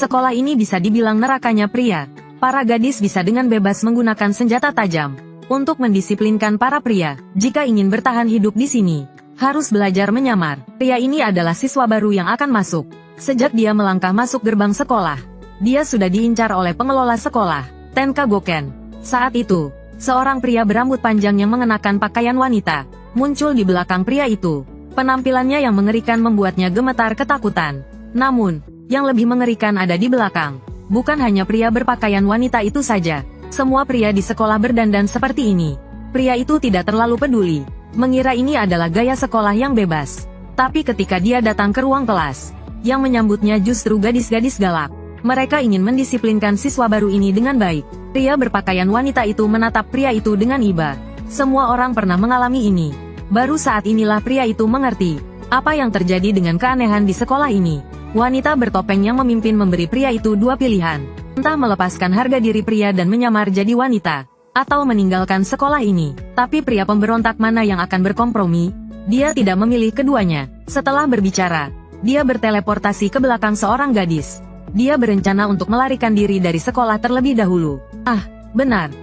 Sekolah ini bisa dibilang nerakanya pria. Para gadis bisa dengan bebas menggunakan senjata tajam untuk mendisiplinkan para pria. Jika ingin bertahan hidup di sini, harus belajar menyamar. Pria ini adalah siswa baru yang akan masuk. Sejak dia melangkah masuk gerbang sekolah, dia sudah diincar oleh pengelola sekolah, Tenka Goken. Saat itu, seorang pria berambut panjang yang mengenakan pakaian wanita muncul di belakang pria itu. Penampilannya yang mengerikan membuatnya gemetar ketakutan. Namun, yang lebih mengerikan ada di belakang. Bukan hanya pria berpakaian wanita itu saja. Semua pria di sekolah berdandan seperti ini. Pria itu tidak terlalu peduli, mengira ini adalah gaya sekolah yang bebas. Tapi ketika dia datang ke ruang kelas, yang menyambutnya justru gadis-gadis galak. Mereka ingin mendisiplinkan siswa baru ini dengan baik. Pria berpakaian wanita itu menatap pria itu dengan iba. Semua orang pernah mengalami ini. Baru saat inilah pria itu mengerti apa yang terjadi dengan keanehan di sekolah ini. Wanita bertopeng yang memimpin memberi pria itu dua pilihan. Entah melepaskan harga diri pria dan menyamar jadi wanita, atau meninggalkan sekolah ini. Tapi pria pemberontak mana yang akan berkompromi? Dia tidak memilih keduanya. Setelah berbicara, dia berteleportasi ke belakang seorang gadis. Dia berencana untuk melarikan diri dari sekolah terlebih dahulu. Ah, benar.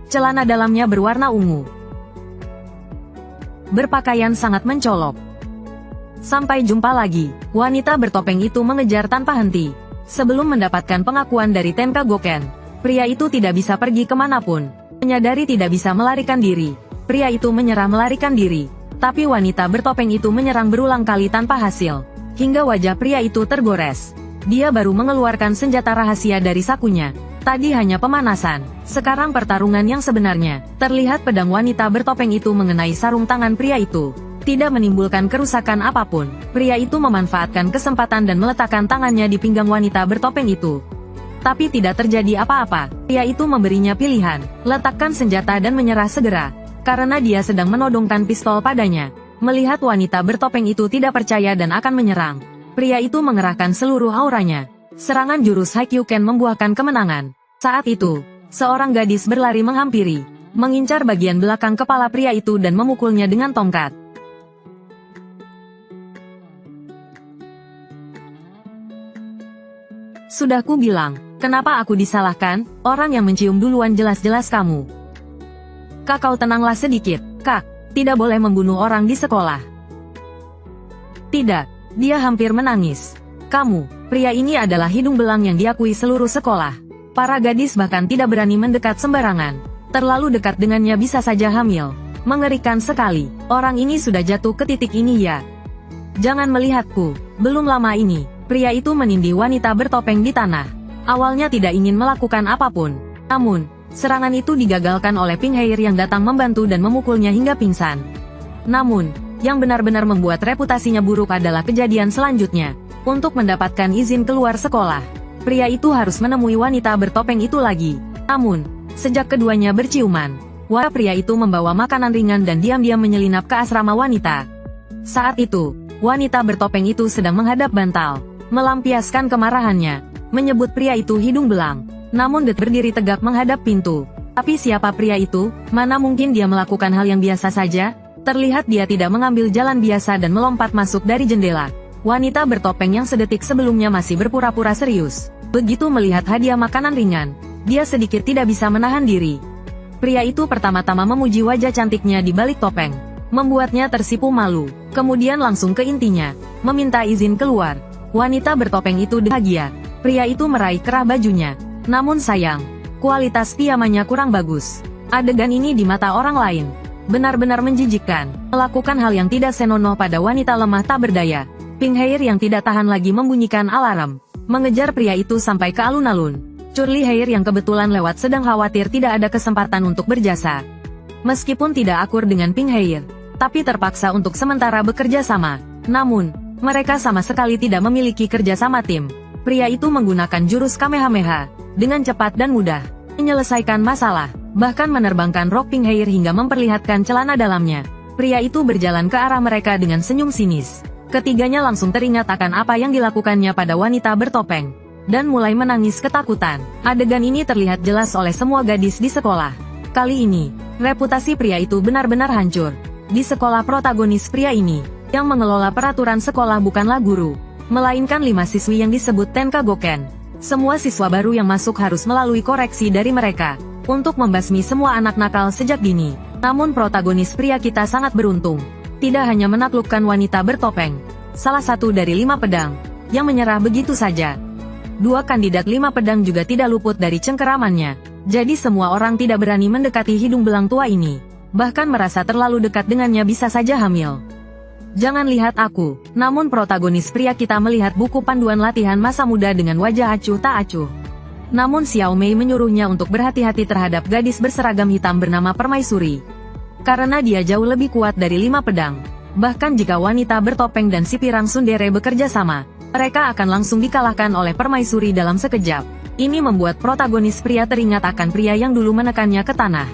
Celana dalamnya berwarna ungu. Berpakaian sangat mencolok. Sampai jumpa lagi. Wanita bertopeng itu mengejar tanpa henti. Sebelum mendapatkan pengakuan dari Tenka Goken, pria itu tidak bisa pergi kemanapun. Menyadari tidak bisa melarikan diri, pria itu menyerah melarikan diri. Tapi wanita bertopeng itu menyerang berulang kali tanpa hasil, hingga wajah pria itu tergores. Dia baru mengeluarkan senjata rahasia dari sakunya. Tadi hanya pemanasan, sekarang pertarungan yang sebenarnya. Terlihat pedang wanita bertopeng itu mengenai sarung tangan pria itu. Tidak menimbulkan kerusakan apapun. Pria itu memanfaatkan kesempatan dan meletakkan tangannya di pinggang wanita bertopeng itu. Tapi tidak terjadi apa-apa. Pria itu memberinya pilihan, letakkan senjata dan menyerah segera. Karena dia sedang menodongkan pistol padanya. Melihat wanita bertopeng itu tidak percaya dan akan menyerang, pria itu mengerahkan seluruh auranya. Serangan jurus Haikyuken membuahkan kemenangan. Saat itu, seorang gadis berlari menghampiri, mengincar bagian belakang kepala pria itu dan memukulnya dengan tongkat. Sudah ku bilang, kenapa aku disalahkan? Orang yang mencium duluan jelas-jelas kamu. Kau tenanglah sedikit, Kak. Tidak boleh membunuh orang di sekolah. Tidak, dia hampir menangis. Kamu, pria ini adalah hidung belang yang diakui seluruh sekolah. Para gadis bahkan tidak berani mendekat sembarangan. Terlalu dekat dengannya bisa saja hamil. Mengerikan sekali. Orang ini sudah jatuh ke titik ini ya. Jangan melihatku. Belum lama ini, pria itu menindih wanita bertopeng di tanah. Awalnya tidak ingin melakukan apapun. Namun, serangan itu digagalkan oleh Ping Hair yang datang membantu dan memukulnya hingga pingsan. Namun, yang benar-benar membuat reputasinya buruk adalah kejadian selanjutnya. Untuk mendapatkan izin keluar sekolah, pria itu harus menemui wanita bertopeng itu lagi. Namun, sejak keduanya berciuman, pria itu membawa makanan ringan dan diam-diam menyelinap ke asrama wanita. Saat itu, wanita bertopeng itu sedang menghadap bantal, melampiaskan kemarahannya, menyebut pria itu hidung belang. Namun dia berdiri tegak menghadap pintu. Tapi siapa pria itu? Mana mungkin dia melakukan hal yang biasa saja? Terlihat dia tidak mengambil jalan biasa dan melompat masuk dari jendela. Wanita bertopeng yang sedetik sebelumnya masih berpura-pura serius, begitu melihat hadiah makanan ringan, dia sedikit tidak bisa menahan diri. Pria itu pertama-tama memuji wajah cantiknya di balik topeng, membuatnya tersipu malu. Kemudian langsung ke intinya, meminta izin keluar. Wanita bertopeng itu bahagia. Pria itu meraih kerah bajunya. Namun sayang, kualitas piyamanya kurang bagus. Adegan ini di mata orang lain benar-benar menjijikkan. Melakukan hal yang tidak senonoh pada wanita lemah tak berdaya. Ping Hair yang tidak tahan lagi membunyikan alarm, mengejar pria itu sampai ke alun-alun. Curly Hair yang kebetulan lewat sedang khawatir tidak ada kesempatan untuk berjasa. Meskipun tidak akur dengan Ping Hair, tapi terpaksa untuk sementara bekerja sama. Namun, mereka sama sekali tidak memiliki kerjasama tim. Pria itu menggunakan jurus Kamehameha dengan cepat dan mudah, menyelesaikan masalah, bahkan menerbangkan rok Ping Hair hingga memperlihatkan celana dalamnya. Pria itu berjalan ke arah mereka dengan senyum sinis. Ketiganya langsung teringat akan apa yang dilakukannya pada wanita bertopeng, dan mulai menangis ketakutan. Adegan ini terlihat jelas oleh semua gadis di sekolah. Kali ini, reputasi pria itu benar-benar hancur. Di sekolah protagonis pria ini, yang mengelola peraturan sekolah bukanlah guru, melainkan 5 siswi yang disebut Tenka Goken. Semua siswa baru yang masuk harus melalui koreksi dari mereka, untuk membasmi semua anak nakal sejak dini. Namun protagonis pria kita sangat beruntung. Tidak hanya menaklukkan wanita bertopeng, salah satu dari 5 pedang, yang menyerah begitu saja. 2 kandidat 5 pedang juga tidak luput dari cengkeramannya. Jadi semua orang tidak berani mendekati hidung belang tua ini. Bahkan merasa terlalu dekat dengannya bisa saja hamil. Jangan lihat aku, namun protagonis pria kita melihat buku panduan latihan masa muda dengan wajah acuh tak acuh. Namun Xiao Mei menyuruhnya untuk berhati-hati terhadap gadis berseragam hitam bernama Permaisuri. Karena dia jauh lebih kuat dari 5 pedang. Bahkan jika wanita bertopeng dan si pirang tsundere bekerja sama, mereka akan langsung dikalahkan oleh Permaisuri dalam sekejap. Ini membuat protagonis pria teringat akan pria yang dulu menekannya ke tanah.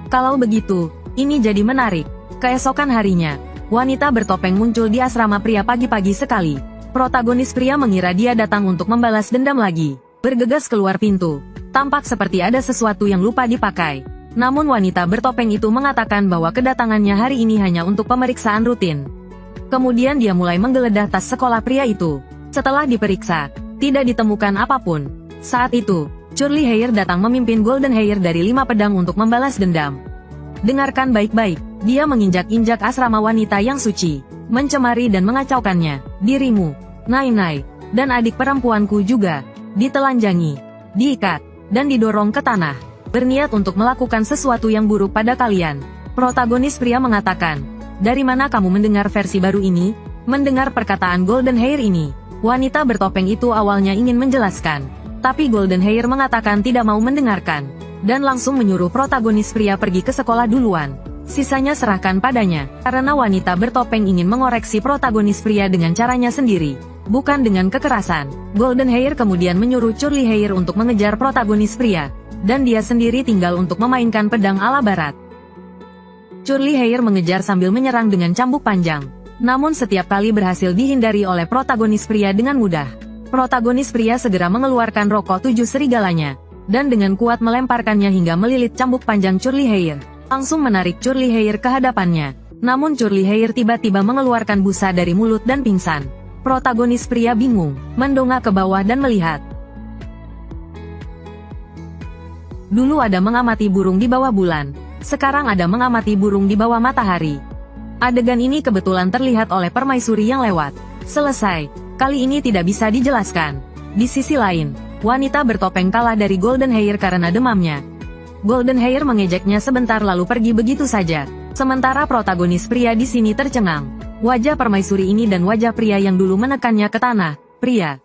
Kalau begitu, ini jadi menarik. Keesokan harinya, wanita bertopeng muncul di asrama pria pagi-pagi sekali. Protagonis pria mengira dia datang untuk membalas dendam lagi. Bergegas keluar pintu. Tampak seperti ada sesuatu yang lupa dipakai. Namun wanita bertopeng itu mengatakan bahwa kedatangannya hari ini hanya untuk pemeriksaan rutin. Kemudian dia mulai menggeledah tas sekolah pria itu. Setelah diperiksa, tidak ditemukan apapun. Saat itu, Curly Hair datang memimpin Golden Hair dari 5 pedang untuk membalas dendam. Dengarkan baik-baik, dia menginjak-injak asrama wanita yang suci, mencemari dan mengacaukannya. Dirimu, Nai-Nai, dan adik perempuanku juga, ditelanjangi, diikat, dan didorong ke tanah. Berniat untuk melakukan sesuatu yang buruk pada kalian. Protagonis pria mengatakan, dari mana kamu mendengar versi baru ini? Mendengar perkataan Golden Hair ini, wanita bertopeng itu awalnya ingin menjelaskan. Tapi Golden Hair mengatakan tidak mau mendengarkan. Dan langsung menyuruh protagonis pria pergi ke sekolah duluan. Sisanya serahkan padanya, karena wanita bertopeng ingin mengoreksi protagonis pria dengan caranya sendiri, bukan dengan kekerasan. Golden Hair kemudian menyuruh Curly Hair untuk mengejar protagonis pria, dan dia sendiri tinggal untuk memainkan pedang ala barat. Curly Hair mengejar sambil menyerang dengan cambuk panjang, namun setiap kali berhasil dihindari oleh protagonis pria dengan mudah. Protagonis pria segera mengeluarkan rokok 7 serigalanya, dan dengan kuat melemparkannya hingga melilit cambuk panjang Curly Hair, langsung menarik Curly Hair ke hadapannya. Namun Curly Hair tiba-tiba mengeluarkan busa dari mulut dan pingsan. Protagonis pria bingung, mendongak ke bawah dan melihat. Dulu ada mengamati burung di bawah bulan, sekarang ada mengamati burung di bawah matahari. Adegan ini kebetulan terlihat oleh Permaisuri yang lewat. Selesai, kali ini tidak bisa dijelaskan. Di sisi lain, wanita bertopeng kalah dari Golden Hair karena demamnya. Golden Hair mengejeknya sebentar lalu pergi begitu saja. Sementara protagonis pria di sini tercengang. Wajah Permaisuri ini dan wajah pria yang dulu menekannya ke tanah, pria.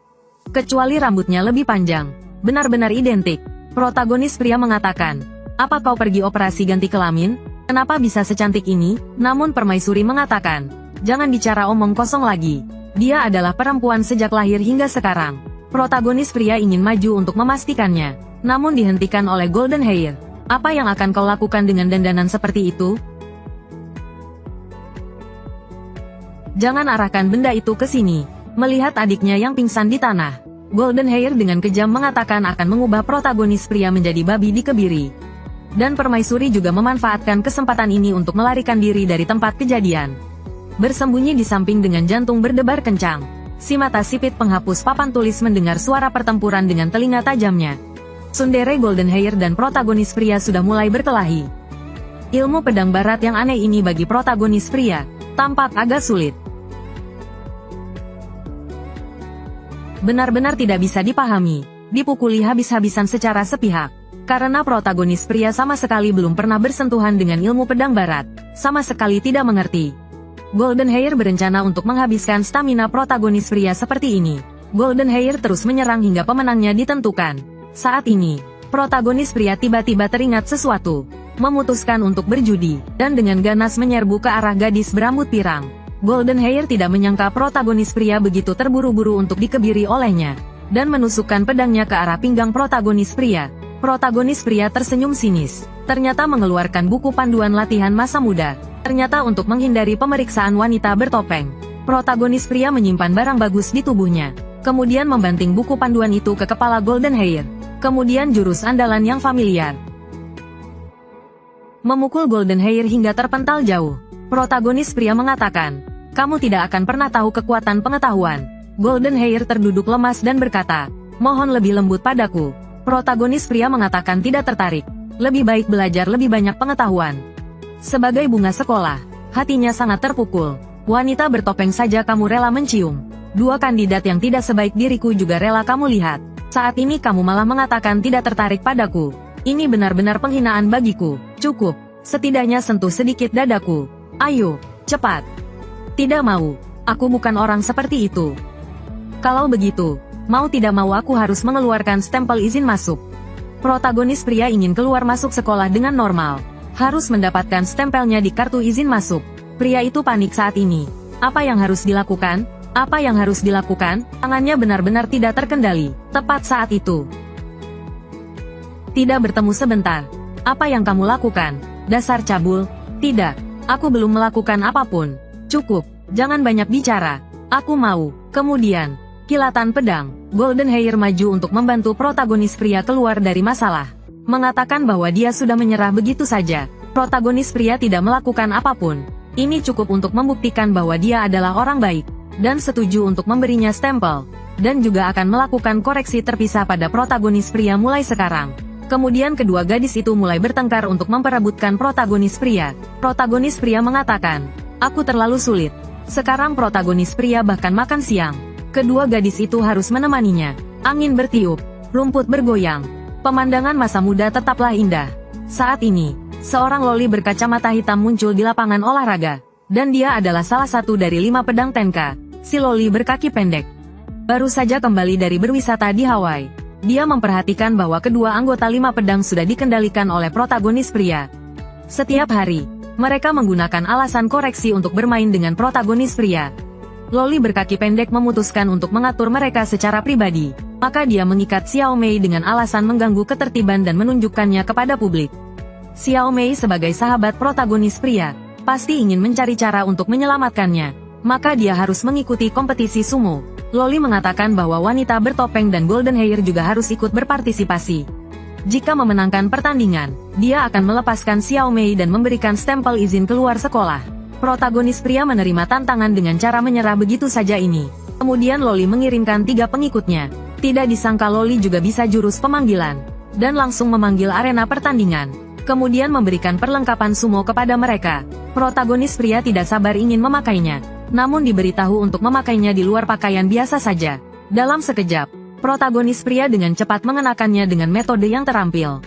Kecuali rambutnya lebih panjang, benar-benar identik. Protagonis pria mengatakan, apa kau pergi operasi ganti kelamin? Kenapa bisa secantik ini? Namun Permaisuri mengatakan, jangan bicara omong kosong lagi. Dia adalah perempuan sejak lahir hingga sekarang. Protagonis pria ingin maju untuk memastikannya, namun dihentikan oleh Golden Hair. Apa yang akan kau lakukan dengan dandanan seperti itu? Jangan arahkan benda itu ke sini. Melihat adiknya yang pingsan di tanah, Golden Hair dengan kejam mengatakan akan mengubah protagonis pria menjadi babi dikebiri. Dan Permaisuri juga memanfaatkan kesempatan ini untuk melarikan diri dari tempat kejadian. Bersembunyi di samping dengan jantung berdebar kencang, si mata sipit penghapus papan tulis mendengar suara pertempuran dengan telinga tajamnya. Tsundere Golden Hair dan protagonis pria sudah mulai berkelahi. Ilmu pedang barat yang aneh ini bagi protagonis pria tampak agak sulit. Benar-benar tidak bisa dipahami, dipukuli habis-habisan secara sepihak. Karena protagonis pria sama sekali belum pernah bersentuhan dengan ilmu pedang barat, sama sekali tidak mengerti. Golden Hair berencana untuk menghabiskan stamina protagonis pria seperti ini. Golden Hair terus menyerang hingga pemenangnya ditentukan. Saat ini, protagonis pria tiba-tiba teringat sesuatu, memutuskan untuk berjudi, dan dengan ganas menyerbu ke arah gadis berambut pirang. Golden Hair tidak menyangka protagonis pria begitu terburu-buru untuk dikebiri olehnya, dan menusukkan pedangnya ke arah pinggang protagonis pria. Protagonis pria tersenyum sinis, ternyata mengeluarkan buku panduan latihan masa muda. Ternyata untuk menghindari pemeriksaan wanita bertopeng, protagonis pria menyimpan barang bagus di tubuhnya, kemudian membanting buku panduan itu ke kepala Golden Hair. Kemudian jurus andalan yang familiar, memukul Golden Hair hingga terpental jauh. Protagonis pria mengatakan, kamu tidak akan pernah tahu kekuatan pengetahuan. Golden Hair terduduk lemas dan berkata, mohon lebih lembut padaku. Protagonis pria mengatakan tidak tertarik. Lebih baik belajar lebih banyak pengetahuan. Sebagai bunga sekolah, hatinya sangat terpukul. Wanita bertopeng saja kamu rela mencium. Dua kandidat yang tidak sebaik diriku juga rela kamu lihat. Saat ini kamu malah mengatakan tidak tertarik padaku. Ini benar-benar penghinaan bagiku. Cukup, setidaknya sentuh sedikit dadaku. Ayo, cepat. Tidak mau, aku bukan orang seperti itu. Kalau begitu, mau tidak mau aku harus mengeluarkan stempel izin masuk. Protagonis pria ingin keluar masuk sekolah dengan normal. Harus mendapatkan stempelnya di kartu izin masuk. Pria itu panik saat ini. Apa yang harus dilakukan? Apa yang harus dilakukan? Tangannya benar-benar tidak terkendali. Tepat saat itu. Tidak bertemu sebentar. Apa yang kamu lakukan? Dasar cabul. Tidak, aku belum melakukan apapun. Cukup, jangan banyak bicara. Aku mau. Kemudian, kilatan pedang, Golden Hair maju untuk membantu protagonis pria keluar dari masalah. Mengatakan bahwa dia sudah menyerah begitu saja. Protagonis pria tidak melakukan apapun. Ini cukup untuk membuktikan bahwa dia adalah orang baik, dan setuju untuk memberinya stempel, dan juga akan melakukan koreksi terpisah pada protagonis pria mulai sekarang. Kemudian kedua gadis itu mulai bertengkar untuk memperebutkan protagonis pria. Protagonis pria mengatakan, aku terlalu sulit. Sekarang protagonis pria bahkan makan siang. Kedua gadis itu harus menemaninya. Angin bertiup, rumput bergoyang. Pemandangan masa muda tetaplah indah. Saat ini, seorang loli berkacamata hitam muncul di lapangan olahraga. Dan dia adalah salah satu dari 5 pedang Tenka, si loli berkaki pendek. Baru saja kembali dari berwisata di Hawaii. Dia memperhatikan bahwa kedua anggota 5 pedang sudah dikendalikan oleh protagonis pria. Setiap hari, mereka menggunakan alasan koreksi untuk bermain dengan protagonis pria. Loli berkaki pendek memutuskan untuk mengatur mereka secara pribadi, maka dia mengikat Xiao Mei dengan alasan mengganggu ketertiban dan menunjukkannya kepada publik. Xiao Mei sebagai sahabat protagonis pria, pasti ingin mencari cara untuk menyelamatkannya, maka dia harus mengikuti kompetisi sumo. Loli mengatakan bahwa wanita bertopeng dan Golden Hair juga harus ikut berpartisipasi. Jika memenangkan pertandingan, dia akan melepaskan Xiao Mei dan memberikan stempel izin keluar sekolah. Protagonis pria menerima tantangan dengan cara menyerah begitu saja ini. Kemudian Loli mengirimkan 3 pengikutnya. Tidak disangka Loli juga bisa jurus pemanggilan, dan langsung memanggil arena pertandingan. Kemudian memberikan perlengkapan sumo kepada mereka. Protagonis pria tidak sabar ingin memakainya, namun diberitahu untuk memakainya di luar pakaian biasa saja. Dalam sekejap, protagonis pria dengan cepat mengenakannya dengan metode yang terampil.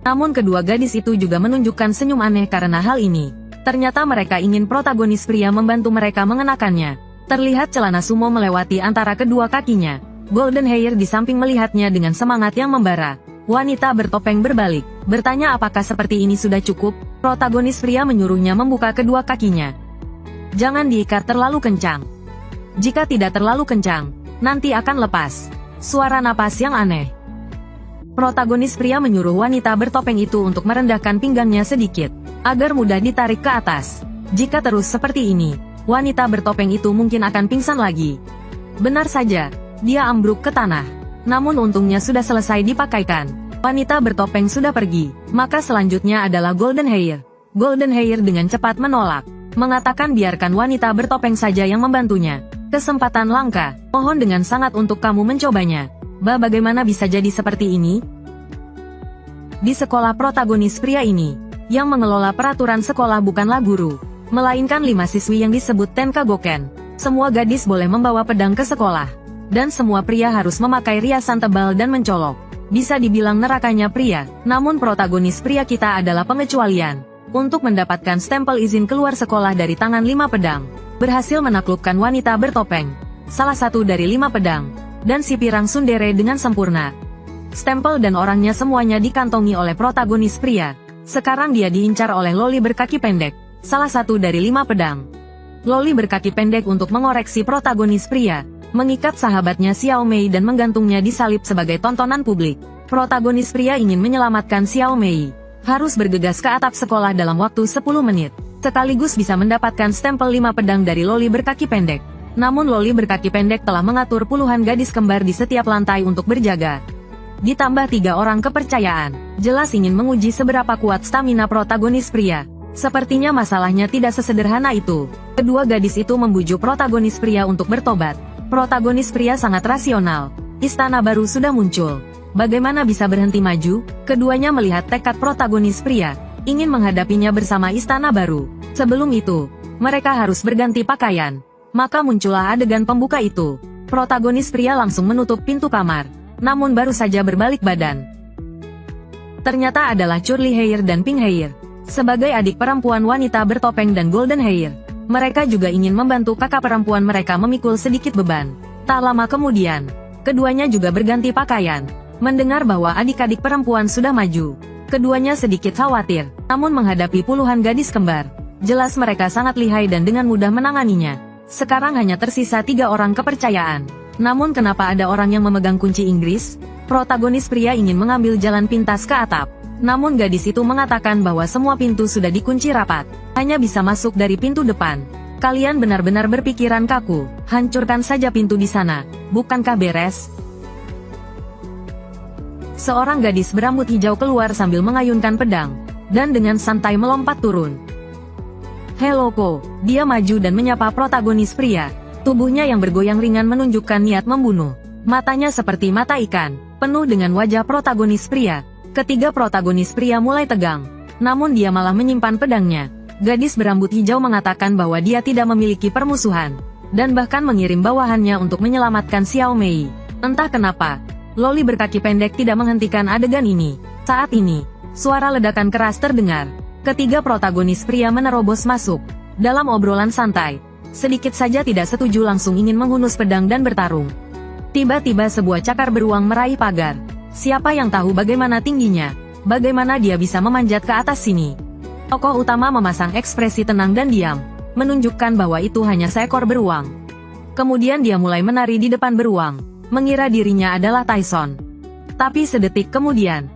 Namun kedua gadis itu juga menunjukkan senyum aneh karena hal ini. Ternyata mereka ingin protagonis pria membantu mereka mengenakannya. Terlihat celana sumo melewati antara kedua kakinya. Golden Hair di samping melihatnya dengan semangat yang membara. Wanita bertopeng berbalik, bertanya apakah seperti ini sudah cukup. Protagonis pria menyuruhnya membuka kedua kakinya. Jangan diikat terlalu kencang. Jika tidak terlalu kencang, nanti akan lepas. Suara napas yang aneh. Protagonis pria menyuruh wanita bertopeng itu untuk merendahkan pinggangnya sedikit, agar mudah ditarik ke atas. Jika terus seperti ini, wanita bertopeng itu mungkin akan pingsan lagi. Benar saja, dia ambruk ke tanah. Namun untungnya sudah selesai dipakaikan. Wanita bertopeng sudah pergi, maka selanjutnya adalah Golden Hair. Golden Hair dengan cepat menolak, mengatakan biarkan wanita bertopeng saja yang membantunya. Kesempatan langka, mohon dengan sangat untuk kamu mencobanya. Bagaimana bisa jadi seperti ini? Di sekolah protagonis pria ini, yang mengelola peraturan sekolah bukanlah guru, melainkan 5 siswi yang disebut Tenka Goken. Semua gadis boleh membawa pedang ke sekolah, dan semua pria harus memakai riasan tebal dan mencolok. Bisa dibilang nerakanya pria, namun protagonis pria kita adalah pengecualian. Untuk mendapatkan stempel izin keluar sekolah dari tangan 5 pedang, berhasil menaklukkan wanita bertopeng, salah satu dari 5 pedang, dan si pirang tsundere dengan sempurna. Stempel dan orangnya semuanya dikantongi oleh protagonis pria. Sekarang dia diincar oleh Loli berkaki pendek, salah satu dari 5 pedang. Loli berkaki pendek untuk mengoreksi protagonis pria, mengikat sahabatnya Xiao Mei dan menggantungnya di salib sebagai tontonan publik. Protagonis pria ingin menyelamatkan Xiao Mei, harus bergegas ke atap sekolah dalam waktu 10 menit, sekaligus bisa mendapatkan stempel 5 pedang dari Loli berkaki pendek. Namun Loli berkaki pendek telah mengatur puluhan gadis kembar di setiap lantai untuk berjaga. Ditambah 3 orang kepercayaan, jelas ingin menguji seberapa kuat stamina protagonis pria. Sepertinya masalahnya tidak sesederhana itu. Kedua gadis itu membujuk protagonis pria untuk bertobat. Protagonis pria sangat rasional, Istana baru sudah muncul. Bagaimana bisa berhenti maju? Keduanya melihat tekad protagonis pria, ingin menghadapinya bersama istana baru. Sebelum itu, mereka harus berganti pakaian. Maka muncullah adegan pembuka itu. Protagonis pria langsung menutup pintu kamar, namun baru saja berbalik badan. Ternyata adalah Curly Hair dan Pink Hair. Sebagai adik perempuan wanita bertopeng dan Golden Hair, mereka juga ingin membantu kakak perempuan mereka memikul sedikit beban. Tak lama kemudian, keduanya juga berganti pakaian. Mendengar bahwa adik-adik perempuan sudah maju, keduanya sedikit khawatir, namun menghadapi puluhan gadis kembar. Jelas mereka sangat lihai dan dengan mudah menanganinya. Sekarang hanya tersisa 3 orang kepercayaan. Namun kenapa ada orang yang memegang kunci Inggris? Protagonis pria ingin mengambil jalan pintas ke atap. Namun gadis itu mengatakan bahwa semua pintu sudah dikunci rapat. Hanya bisa masuk dari pintu depan. Kalian benar-benar berpikiran kaku. Hancurkan saja pintu di sana. Bukankah beres? Seorang gadis berambut hijau keluar sambil mengayunkan pedang. Dan dengan santai melompat turun. Hello Ko, dia maju dan menyapa protagonis pria. Tubuhnya yang bergoyang ringan menunjukkan niat membunuh. Matanya seperti mata ikan, penuh dengan wajah protagonis pria. Ketiga protagonis pria mulai tegang, namun dia malah menyimpan pedangnya. Gadis berambut hijau mengatakan bahwa dia tidak memiliki permusuhan, dan bahkan mengirim bawahannya untuk menyelamatkan Xiao Mei. Entah kenapa, Loli berkaki pendek tidak menghentikan adegan ini. Saat ini, suara ledakan keras terdengar. Ketiga protagonis pria menerobos masuk. Dalam obrolan santai, sedikit saja tidak setuju langsung ingin menghunus pedang dan bertarung. Tiba-tiba sebuah cakar beruang meraih pagar. Siapa yang tahu bagaimana tingginya? Bagaimana dia bisa memanjat ke atas sini? Tokoh utama memasang ekspresi tenang dan diam, menunjukkan bahwa itu hanya seekor beruang. Kemudian dia mulai menari di depan beruang, mengira dirinya adalah Tyson. Tapi sedetik kemudian,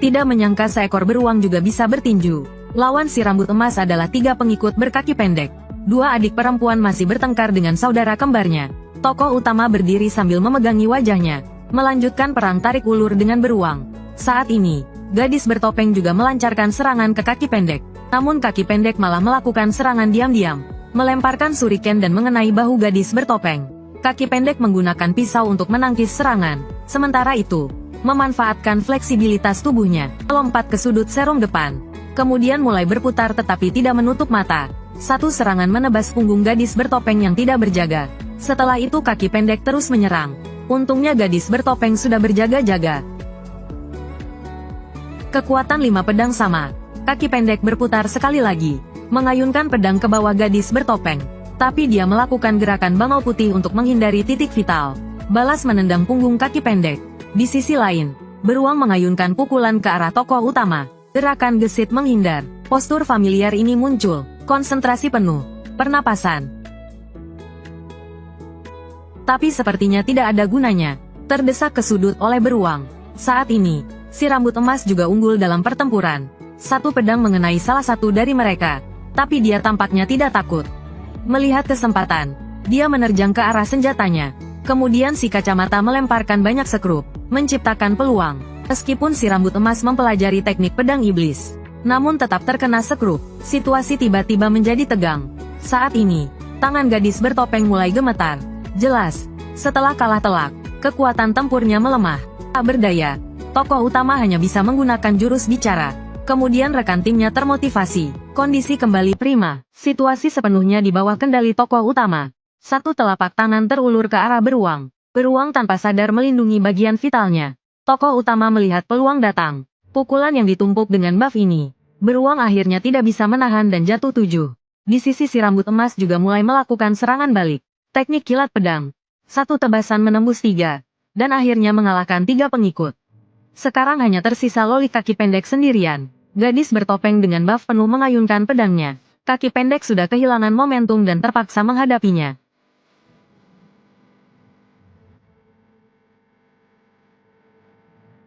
tidak menyangka seekor beruang juga bisa bertinju. Lawan si rambut emas adalah 3 pengikut berkaki pendek. 2 adik perempuan masih bertengkar dengan saudara kembarnya. Tokoh utama berdiri sambil memegangi wajahnya, melanjutkan perang tarik ulur dengan beruang. Saat ini, gadis bertopeng juga melancarkan serangan ke kaki pendek. Namun kaki pendek malah melakukan serangan diam-diam, melemparkan shuriken dan mengenai bahu gadis bertopeng. Kaki pendek menggunakan pisau untuk menangkis serangan. Sementara itu, memanfaatkan fleksibilitas tubuhnya, melompat ke sudut serong depan. Kemudian mulai berputar tetapi tidak menutup mata. Satu serangan menebas punggung gadis bertopeng yang tidak berjaga. Setelah itu kaki pendek terus menyerang. Untungnya gadis bertopeng sudah berjaga-jaga. Kekuatan 5 pedang sama. Kaki pendek berputar sekali lagi, mengayunkan pedang ke bawah gadis bertopeng. Tapi dia melakukan gerakan bangau putih untuk menghindari titik vital. Balas menendang punggung kaki pendek. Di sisi lain, beruang mengayunkan pukulan ke arah tokoh utama. Gerakan gesit menghindar. Postur familiar ini muncul. Konsentrasi penuh. Pernapasan. Tapi sepertinya tidak ada gunanya. Terdesak ke sudut oleh beruang. Saat ini, si rambut emas juga unggul dalam pertempuran. Satu pedang mengenai salah satu dari mereka. Tapi dia tampaknya tidak takut. Melihat kesempatan, dia menerjang ke arah senjatanya. Kemudian si kacamata melemparkan banyak sekrup, menciptakan peluang. Meskipun si rambut emas mempelajari teknik pedang iblis, namun tetap terkena sekrup. Situasi tiba-tiba menjadi tegang. Saat ini, tangan gadis bertopeng mulai gemetar. Jelas, setelah kalah telak, kekuatan tempurnya melemah. Tak berdaya, tokoh utama hanya bisa menggunakan jurus bicara. Kemudian rekan timnya termotivasi. Kondisi kembali prima. Situasi sepenuhnya di bawah kendali tokoh utama. Satu telapak tangan terulur ke arah beruang. Beruang tanpa sadar melindungi bagian vitalnya. Tokoh utama melihat peluang datang. Pukulan yang ditumpuk dengan buff ini. Beruang akhirnya tidak bisa menahan dan jatuh 7. Di sisi si rambut emas juga mulai melakukan serangan balik. Teknik kilat pedang. Satu tebasan menembus 3. Dan akhirnya mengalahkan 3 pengikut. Sekarang hanya tersisa Loli kaki pendek sendirian. Gadis bertopeng dengan buff penuh mengayunkan pedangnya. Kaki pendek sudah kehilangan momentum dan terpaksa menghadapinya.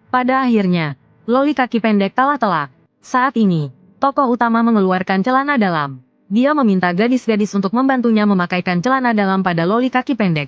Pada akhirnya, Loli kaki pendek kalah telak. Saat ini, tokoh utama mengeluarkan celana dalam. Dia meminta gadis-gadis untuk membantunya memakaikan celana dalam pada Loli kaki pendek.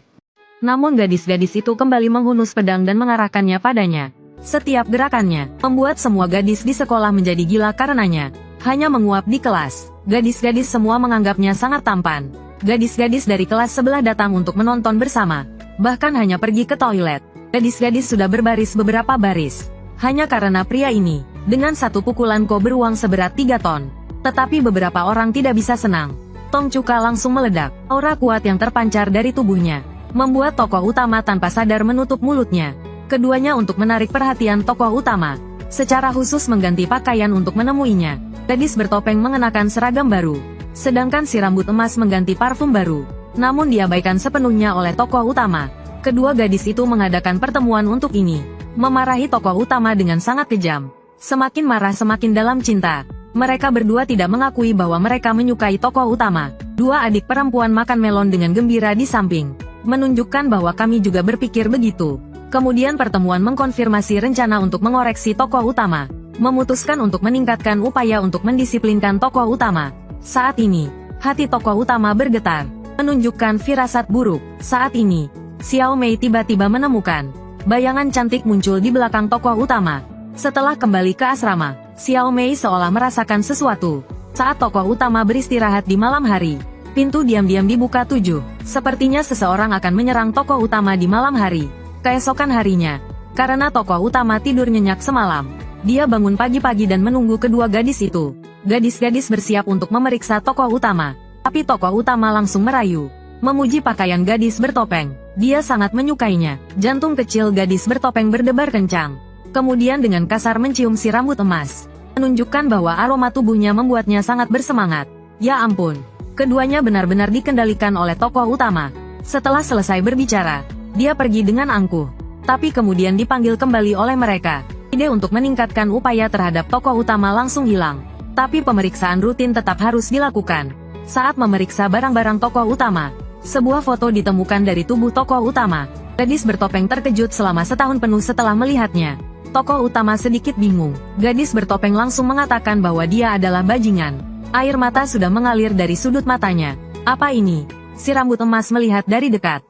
Namun gadis-gadis itu kembali menghunus pedang dan mengarahkannya padanya. Setiap gerakannya, membuat semua gadis di sekolah menjadi gila karenanya. Hanya menguap di kelas, gadis-gadis semua menganggapnya sangat tampan. Gadis-gadis dari kelas sebelah datang untuk menonton bersama. bahkan hanya pergi ke toilet. Gadis-gadis sudah berbaris beberapa baris. Hanya karena pria ini, dengan satu pukulan Ko beruang seberat 3 ton. Tetapi beberapa orang tidak bisa senang. Tong Chuka langsung meledak. Aura kuat yang terpancar dari tubuhnya membuat tokoh utama tanpa sadar menutup mulutnya. Keduanya untuk menarik perhatian tokoh utama, secara khusus mengganti pakaian untuk menemuinya. Gadis bertopeng mengenakan seragam baru, sedangkan si rambut emas mengganti parfum baru. Namun diabaikan sepenuhnya oleh tokoh utama. Kedua gadis itu mengadakan pertemuan untuk ini, memarahi tokoh utama dengan sangat kejam. Semakin marah semakin dalam cinta. Mereka berdua tidak mengakui bahwa mereka menyukai tokoh utama. Dua adik perempuan makan melon dengan gembira di samping, menunjukkan bahwa kami juga berpikir begitu. Kemudian pertemuan mengkonfirmasi rencana untuk mengoreksi tokoh utama, memutuskan untuk meningkatkan upaya untuk mendisiplinkan tokoh utama. Saat ini, hati tokoh utama bergetar, menunjukkan firasat buruk. Saat ini, Xiao Mei tiba-tiba menemukan bayangan cantik muncul di belakang tokoh utama. Setelah kembali ke asrama, Xiao Mei seolah merasakan sesuatu. Saat tokoh utama beristirahat di malam hari, pintu diam-diam dibuka 7. Sepertinya seseorang akan menyerang tokoh utama di malam hari. Keesokan harinya, karena tokoh utama tidur nyenyak semalam, dia bangun pagi-pagi dan menunggu kedua gadis itu. Gadis-gadis bersiap untuk memeriksa tokoh utama. Tapi tokoh utama langsung merayu, memuji pakaian gadis bertopeng. Dia sangat menyukainya. Jantung kecil gadis bertopeng berdebar kencang. Kemudian dengan kasar mencium si rambut emas, menunjukkan bahwa aroma tubuhnya membuatnya sangat bersemangat. Ya ampun, keduanya benar-benar dikendalikan oleh tokoh utama. Setelah selesai berbicara, dia pergi dengan angkuh. Tapi kemudian dipanggil kembali oleh mereka. Ide untuk meningkatkan upaya terhadap tokoh utama langsung hilang. Tapi pemeriksaan rutin tetap harus dilakukan. Saat memeriksa barang-barang tokoh utama, sebuah foto ditemukan dari tubuh tokoh utama. Gadis bertopeng terkejut selama setahun penuh setelah melihatnya. Tokoh utama sedikit bingung. Gadis bertopeng langsung mengatakan bahwa dia adalah bajingan. Air mata sudah mengalir dari sudut matanya. Apa ini? Si rambut emas melihat dari dekat.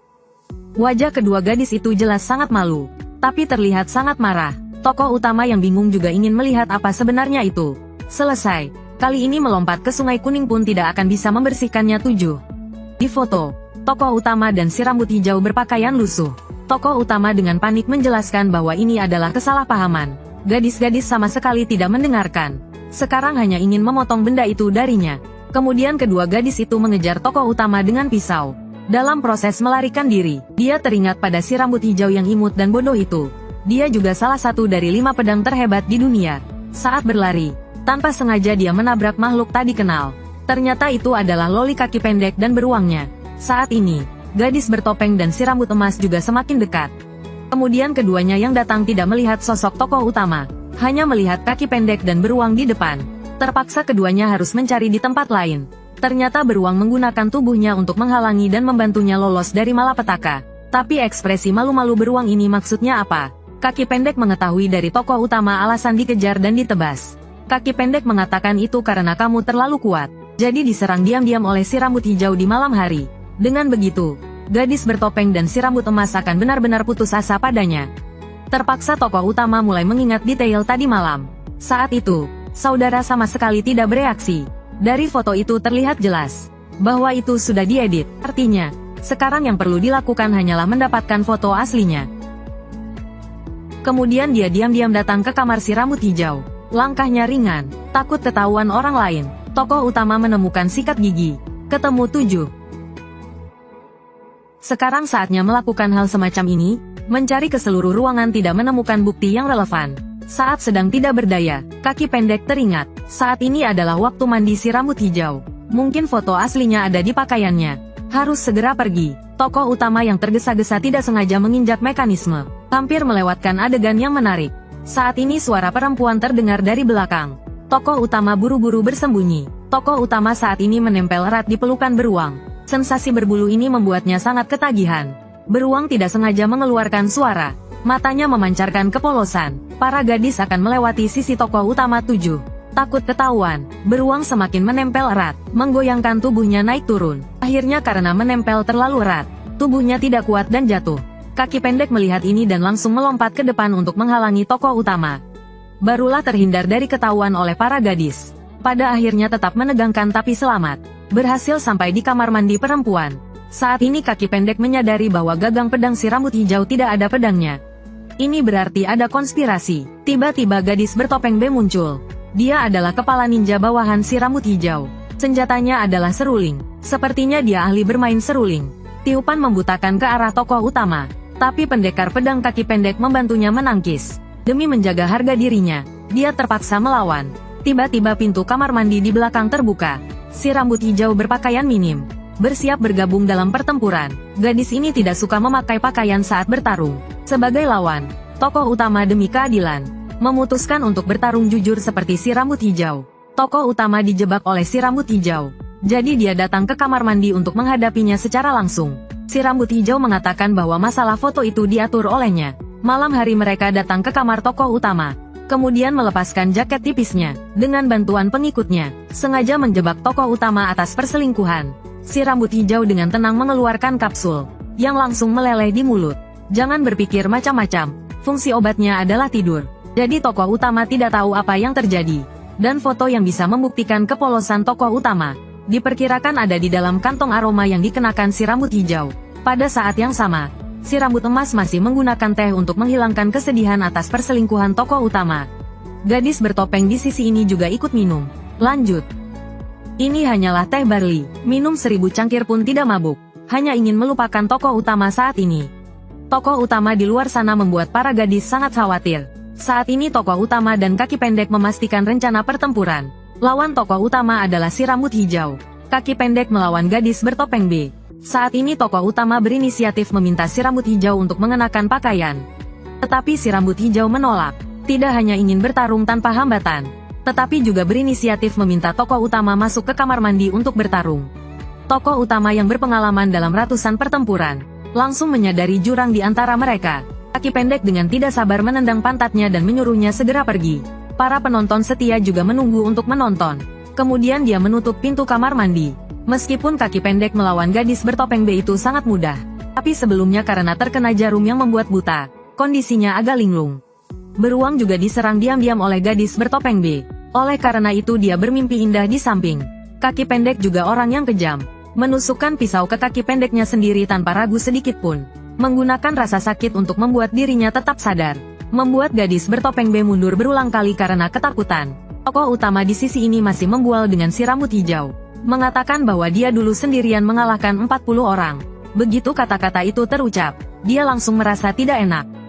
Wajah kedua gadis itu jelas sangat malu, tapi terlihat sangat marah. Tokoh utama yang bingung juga ingin melihat apa sebenarnya itu. Selesai. Kali ini melompat ke sungai kuning pun tidak akan bisa membersihkannya 7. Di foto, tokoh utama dan si rambut hijau berpakaian lusuh. Tokoh utama dengan panik menjelaskan bahwa ini adalah kesalahpahaman. Gadis-gadis sama sekali tidak mendengarkan. Sekarang hanya ingin memotong benda itu darinya. Kemudian kedua gadis itu mengejar tokoh utama dengan pisau. Dalam proses melarikan diri, dia teringat pada si rambut hijau yang imut dan bodoh itu. Dia juga salah satu dari 5 pedang terhebat di dunia. Saat berlari, tanpa sengaja dia menabrak makhluk tak dikenal. Ternyata itu adalah loli kaki pendek dan beruangnya. Saat ini, gadis bertopeng dan si rambut emas juga semakin dekat. Kemudian keduanya yang datang tidak melihat sosok tokoh utama, hanya melihat kaki pendek dan beruang di depan. Terpaksa keduanya harus mencari di tempat lain. Ternyata beruang menggunakan tubuhnya untuk menghalangi dan membantunya lolos dari malapetaka. Tapi ekspresi malu-malu beruang ini maksudnya apa? Kaki pendek mengetahui dari tokoh utama alasan dikejar dan ditebas. Kaki pendek mengatakan itu karena kamu terlalu kuat, jadi diserang diam-diam oleh si rambut hijau di malam hari. Dengan begitu, gadis bertopeng dan si rambut emas akan benar-benar putus asa padanya. Terpaksa tokoh utama mulai mengingat detail tadi malam. Saat itu, saudara sama sekali tidak bereaksi. Dari foto itu terlihat jelas bahwa itu sudah diedit. Artinya, sekarang yang perlu dilakukan hanyalah mendapatkan foto aslinya. Kemudian dia diam-diam datang ke kamar si rambut hijau. Langkahnya ringan, takut ketahuan orang lain. Tokoh utama menemukan sikat gigi. Ketemu 7. Sekarang saatnya melakukan hal semacam ini, mencari ke seluruh ruangan tidak menemukan bukti yang relevan. Saat sedang tidak berdaya, kaki pendek teringat, saat ini adalah waktu mandi si rambut hijau. Mungkin foto aslinya ada di pakaiannya. Harus segera pergi. Tokoh utama yang tergesa-gesa tidak sengaja menginjak mekanisme, hampir melewatkan adegan yang menarik. Saat ini suara perempuan terdengar dari belakang. Tokoh utama buru-buru bersembunyi. Tokoh utama saat ini menempel erat di pelukan beruang. Sensasi berbulu ini membuatnya sangat ketagihan. Beruang tidak sengaja mengeluarkan suara. Matanya memancarkan kepolosan. Para gadis akan melewati sisi tokoh utama 7. Takut ketahuan, beruang semakin menempel erat, menggoyangkan tubuhnya naik turun. Akhirnya karena menempel terlalu erat, tubuhnya tidak kuat dan jatuh. Kaki pendek melihat ini dan langsung melompat ke depan untuk menghalangi tokoh utama. Barulah terhindar dari ketahuan oleh para gadis. Pada akhirnya tetap menegangkan tapi selamat. Berhasil sampai di kamar mandi perempuan. Saat ini kaki pendek menyadari bahwa gagang pedang si rambut hijau tidak ada pedangnya. Ini berarti ada konspirasi. Tiba-tiba gadis bertopeng B muncul. Dia adalah kepala ninja bawahan si rambut hijau. Senjatanya adalah seruling. Sepertinya dia ahli bermain seruling. Tiupan membutakan ke arah tokoh utama. Tapi pendekar pedang kaki pendek membantunya menangkis. Demi menjaga harga dirinya, dia terpaksa melawan. Tiba-tiba pintu kamar mandi di belakang terbuka. Si rambut hijau berpakaian minim bersiap bergabung dalam pertempuran. Gadis ini tidak suka memakai pakaian saat bertarung. Sebagai lawan, tokoh utama demi keadilan memutuskan untuk bertarung jujur seperti si rambut hijau. Tokoh utama dijebak oleh si rambut hijau. Jadi dia datang ke kamar mandi untuk menghadapinya secara langsung. Si rambut hijau mengatakan bahwa masalah foto itu diatur olehnya. Malam hari mereka datang ke kamar tokoh utama. Kemudian melepaskan jaket tipisnya. Dengan bantuan pengikutnya, sengaja menjebak tokoh utama atas perselingkuhan. Si rambut hijau dengan tenang mengeluarkan kapsul, yang langsung meleleh di mulut. Jangan berpikir macam-macam, fungsi obatnya adalah tidur. Jadi tokoh utama tidak tahu apa yang terjadi. Dan foto yang bisa membuktikan kepolosan tokoh utama, diperkirakan ada di dalam kantong aroma yang dikenakan si rambut hijau. Pada saat yang sama, si rambut emas masih menggunakan teh untuk menghilangkan kesedihan atas perselingkuhan tokoh utama. Gadis bertopeng di sisi ini juga ikut minum. Lanjut. Ini hanyalah teh barley. Minum 1000 cangkir pun tidak mabuk. Hanya ingin melupakan tokoh utama saat ini. Tokoh utama di luar sana membuat para gadis sangat khawatir. Saat ini tokoh utama dan kaki pendek memastikan rencana pertempuran. Lawan tokoh utama adalah si rambut hijau. Kaki pendek melawan gadis bertopeng B. Saat ini tokoh utama berinisiatif meminta si rambut hijau untuk mengenakan pakaian. Tetapi si rambut hijau menolak. Tidak hanya ingin bertarung tanpa hambatan, tetapi juga berinisiatif meminta tokoh utama masuk ke kamar mandi untuk bertarung. Tokoh utama yang berpengalaman dalam ratusan pertempuran, langsung menyadari jurang di antara mereka. Kaki pendek dengan tidak sabar menendang pantatnya dan menyuruhnya segera pergi. Para penonton setia juga menunggu untuk menonton. Kemudian dia menutup pintu kamar mandi. Meskipun kaki pendek melawan gadis bertopeng B itu sangat mudah, tapi sebelumnya karena terkena jarum yang membuat buta, kondisinya agak linglung. Beruang juga diserang diam-diam oleh gadis bertopeng B. Oleh karena itu dia bermimpi indah di samping. Kaki pendek juga orang yang kejam. Menusukkan pisau ke kaki pendeknya sendiri tanpa ragu sedikit pun. Menggunakan rasa sakit untuk membuat dirinya tetap sadar. Membuat gadis bertopeng B mundur berulang kali karena ketakutan. Tokoh utama di sisi ini masih membual dengan si rambut hijau. Mengatakan bahwa dia dulu sendirian mengalahkan 40 orang. Begitu kata-kata itu terucap, dia langsung merasa tidak enak.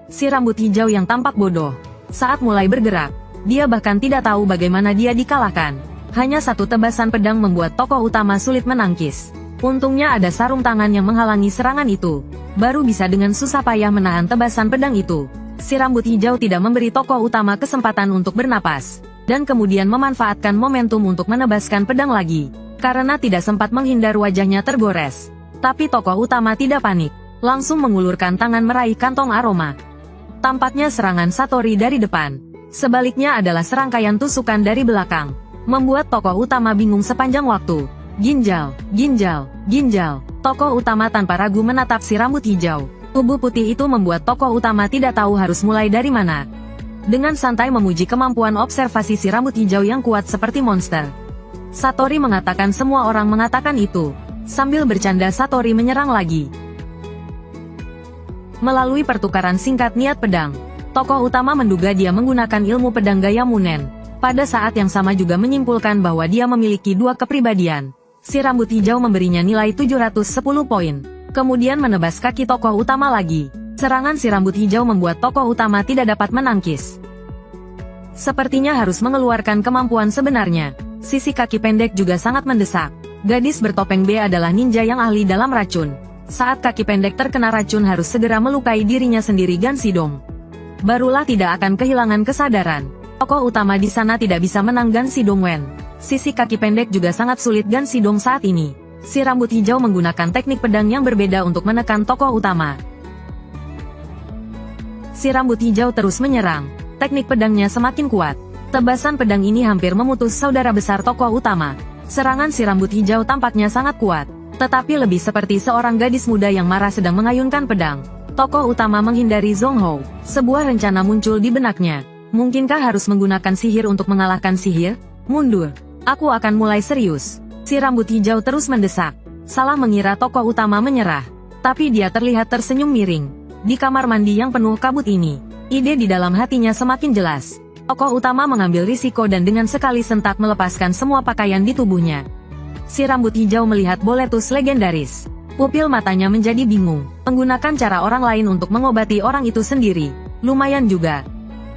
Si rambut hijau yang tampak bodoh. Saat mulai bergerak, dia bahkan tidak tahu bagaimana dia dikalahkan. Hanya satu tebasan pedang membuat tokoh utama sulit menangkis. Untungnya ada sarung tangan yang menghalangi serangan itu. Baru bisa dengan susah payah menahan tebasan pedang itu. Si rambut hijau tidak memberi tokoh utama kesempatan untuk bernapas. Dan kemudian memanfaatkan momentum untuk menebaskan pedang lagi. Karena tidak sempat menghindar wajahnya tergores. Tapi tokoh utama tidak panik. Langsung mengulurkan tangan meraih kantong aroma. Tampaknya serangan Satori dari depan. Sebaliknya adalah serangkaian tusukan dari belakang. Membuat tokoh utama bingung sepanjang waktu. Ginjal, ginjal, ginjal. Tokoh utama tanpa ragu menatap si rambut hijau. Tubuh putih itu membuat tokoh utama tidak tahu harus mulai dari mana. Dengan santai memuji kemampuan observasi si rambut hijau yang kuat seperti monster. Satori mengatakan semua orang mengatakan itu. Sambil bercanda Satori menyerang lagi. Melalui pertukaran singkat niat pedang, tokoh utama menduga dia menggunakan ilmu pedang gaya Munen. Pada saat yang sama juga menyimpulkan bahwa dia memiliki dua kepribadian. Si rambut hijau memberinya nilai 710 poin. Kemudian menebas kaki tokoh utama lagi. Serangan si rambut hijau membuat tokoh utama tidak dapat menangkis. Sepertinya harus mengeluarkan kemampuan sebenarnya. Sisi kaki pendek juga sangat mendesak. Gadis bertopeng B adalah ninja yang ahli dalam racun. Saat kaki pendek terkena racun harus segera melukai dirinya sendiri Gansidong. Barulah tidak akan kehilangan kesadaran. Tokoh utama di sana tidak bisa menang Gansidong Wen. Sisi kaki pendek juga sangat sulit Gansidong saat ini. Si rambut hijau menggunakan teknik pedang yang berbeda untuk menekan tokoh utama. Si rambut hijau terus menyerang. Teknik pedangnya semakin kuat. Tebasan pedang ini hampir memutus saudara besar tokoh utama. Serangan si rambut hijau tampaknya sangat kuat. Tetapi lebih seperti seorang gadis muda yang marah sedang mengayunkan pedang. Tokoh utama menghindari Zhong Hou. Sebuah rencana muncul di benaknya. Mungkinkah harus menggunakan sihir untuk mengalahkan sihir? Mundur. Aku akan mulai serius. Si rambut hijau terus mendesak. salah mengira tokoh utama menyerah. Tapi dia terlihat tersenyum miring. Di kamar mandi yang penuh kabut ini, ide di dalam hatinya semakin jelas. Tokoh utama mengambil risiko dan dengan sekali sentak melepaskan semua pakaian di tubuhnya. Si rambut hijau melihat Boletus legendaris. Pupil matanya menjadi bingung. Menggunakan cara orang lain untuk mengobati orang itu sendiri. Lumayan juga.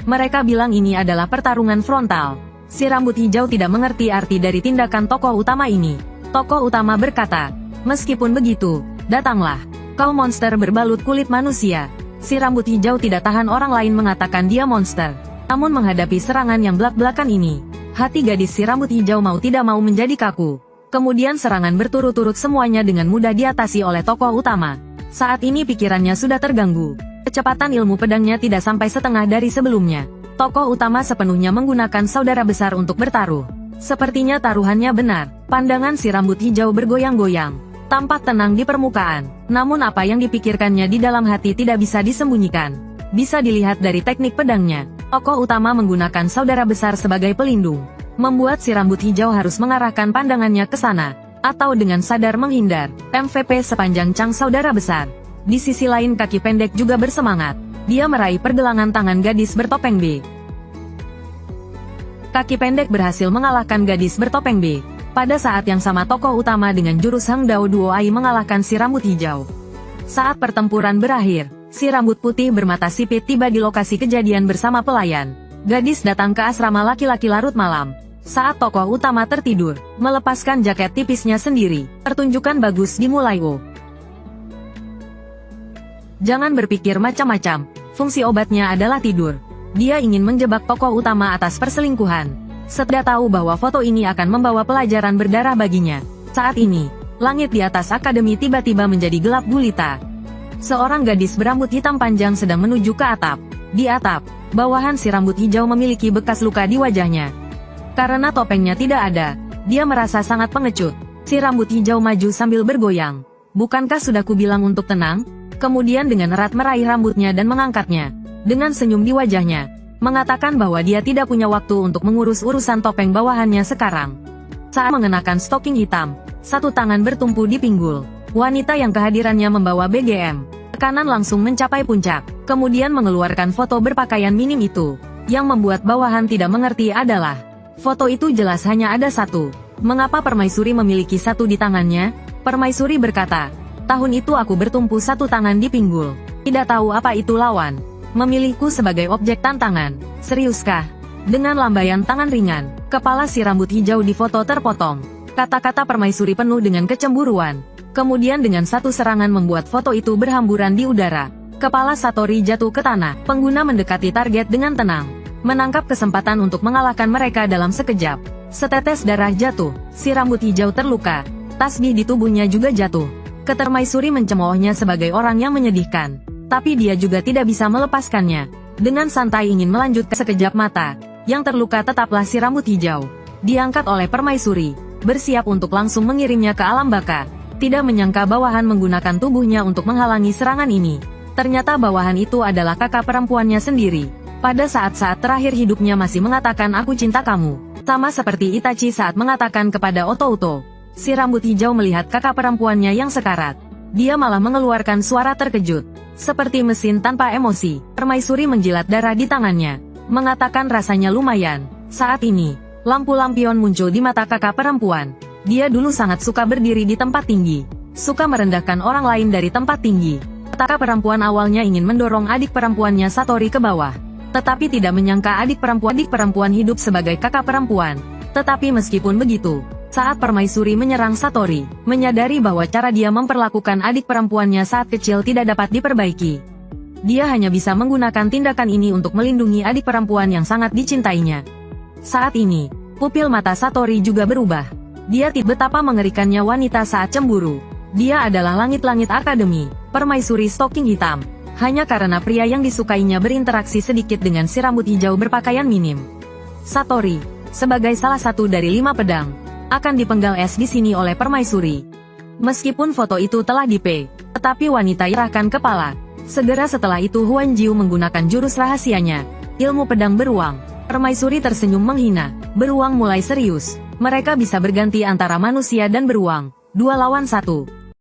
Mereka bilang ini adalah pertarungan frontal. Si rambut hijau tidak mengerti arti dari tindakan tokoh utama ini. Tokoh utama berkata, meskipun begitu, datanglah. Kau monster berbalut kulit manusia. Si rambut hijau tidak tahan orang lain mengatakan dia monster. Namun menghadapi serangan yang belak-belakan ini, hati gadis si rambut hijau mau tidak mau menjadi kaku. Kemudian serangan berturut-turut semuanya dengan mudah diatasi oleh tokoh utama. Saat ini pikirannya sudah terganggu. Kecepatan ilmu pedangnya tidak sampai setengah dari sebelumnya. Tokoh utama sepenuhnya menggunakan saudara besar untuk bertaruh. Sepertinya taruhannya benar. Pandangan si rambut hijau bergoyang-goyang. Tampak tenang di permukaan. Namun apa yang dipikirkannya di dalam hati tidak bisa disembunyikan. Bisa dilihat dari teknik pedangnya. Tokoh utama menggunakan saudara besar sebagai pelindung. Membuat si rambut hijau harus mengarahkan pandangannya ke sana. Atau dengan sadar menghindar. MVP sepanjang cang saudara besar. Di sisi lain kaki pendek juga bersemangat. Dia meraih pergelangan tangan gadis bertopeng B. Kaki pendek berhasil mengalahkan gadis bertopeng B. Pada saat yang sama tokoh utama dengan jurus Hang Dao Duo Ai mengalahkan si rambut hijau. Saat pertempuran berakhir, si rambut putih bermata sipit tiba di lokasi kejadian bersama pelayan. Gadis datang ke asrama laki-laki larut malam. Saat tokoh utama tertidur, melepaskan jaket tipisnya sendiri. Pertunjukan bagus dimulai. Jangan berpikir macam-macam. Fungsi obatnya adalah tidur. Dia ingin menjebak tokoh utama atas perselingkuhan. Setelah tahu bahwa foto ini akan membawa pelajaran berdarah baginya. Saat ini, langit di atas akademi tiba-tiba menjadi gelap gulita. Seorang gadis berambut hitam panjang sedang menuju ke atap. Di atap, bawahan si rambut hijau memiliki bekas luka di wajahnya. Karena topengnya tidak ada, dia merasa sangat pengecut. Si rambut hijau maju sambil bergoyang. Bukankah sudah kubilang untuk tenang? Kemudian dengan erat meraih rambutnya dan mengangkatnya. Dengan senyum di wajahnya, mengatakan bahwa dia tidak punya waktu untuk mengurus urusan topeng bawahannya sekarang. Saat mengenakan stoking hitam, satu tangan bertumpu di pinggul. Wanita yang kehadirannya membawa BGM. Tekanan langsung mencapai puncak. Kemudian mengeluarkan foto berpakaian minim itu. Yang membuat bawahan tidak mengerti adalah, foto itu jelas hanya ada satu. Mengapa Permaisuri memiliki satu di tangannya? Permaisuri berkata, tahun itu aku bertumpu satu tangan di pinggul. Tidak tahu apa itu lawan. Memilihku sebagai objek tantangan. Seriuskah? Dengan lambaian tangan ringan, kepala si rambut hijau di foto terpotong. Kata-kata Permaisuri penuh dengan kecemburuan. Kemudian dengan satu serangan membuat foto itu berhamburan di udara. Kepala Satori jatuh ke tanah. Pengguna mendekati target dengan tenang. Menangkap kesempatan untuk mengalahkan mereka dalam sekejap. Setetes darah jatuh. Si rambut hijau terluka. Tasbih di tubuhnya juga jatuh. Permaisuri mencemoohnya sebagai orang yang menyedihkan. Tapi dia juga tidak bisa melepaskannya. Dengan santai ingin melanjutkan sekejap mata. Yang terluka tetaplah si rambut hijau. Diangkat oleh Permaisuri. Bersiap untuk langsung mengirimnya ke alam baka. Tidak menyangka bawahan menggunakan tubuhnya untuk menghalangi serangan ini. Ternyata bawahan itu adalah kakak perempuannya sendiri. Pada saat-saat terakhir hidupnya masih mengatakan aku cinta kamu. Sama seperti Itachi saat mengatakan kepada Oto-Oto. Si rambut hijau melihat kakak perempuannya yang sekarat. Dia malah mengeluarkan suara terkejut. Seperti mesin tanpa emosi, Permaisuri menjilat darah di tangannya. Mengatakan rasanya lumayan. Saat ini, lampu lampion muncul di mata kakak perempuan. Dia dulu sangat suka berdiri di tempat tinggi. Suka merendahkan orang lain dari tempat tinggi. Kakak perempuan awalnya ingin mendorong adik perempuannya Satori ke bawah. Tetapi tidak menyangka adik perempuan hidup sebagai kakak perempuan. Tetapi meskipun begitu, saat Permaisuri menyerang Satori, menyadari bahwa cara dia memperlakukan adik perempuannya saat kecil tidak dapat diperbaiki. Dia hanya bisa menggunakan tindakan ini untuk melindungi adik perempuan yang sangat dicintainya. Saat ini, pupil mata Satori juga berubah. Dia betapa mengerikannya wanita saat cemburu. Dia adalah langit-langit akademi, Permaisuri stoking hitam. Hanya karena pria yang disukainya berinteraksi sedikit dengan si rambut hijau berpakaian minim. Satori, sebagai salah satu dari 5 pedang, akan dipenggal es di sini oleh Permaisuri. Meskipun foto itu telah tetapi wanita yerahkan kepala. Segera setelah itu Huan Jiu menggunakan jurus rahasianya, ilmu pedang beruang. Permaisuri tersenyum menghina. Beruang mulai serius. Mereka bisa berganti antara manusia dan beruang. 2 lawan 1.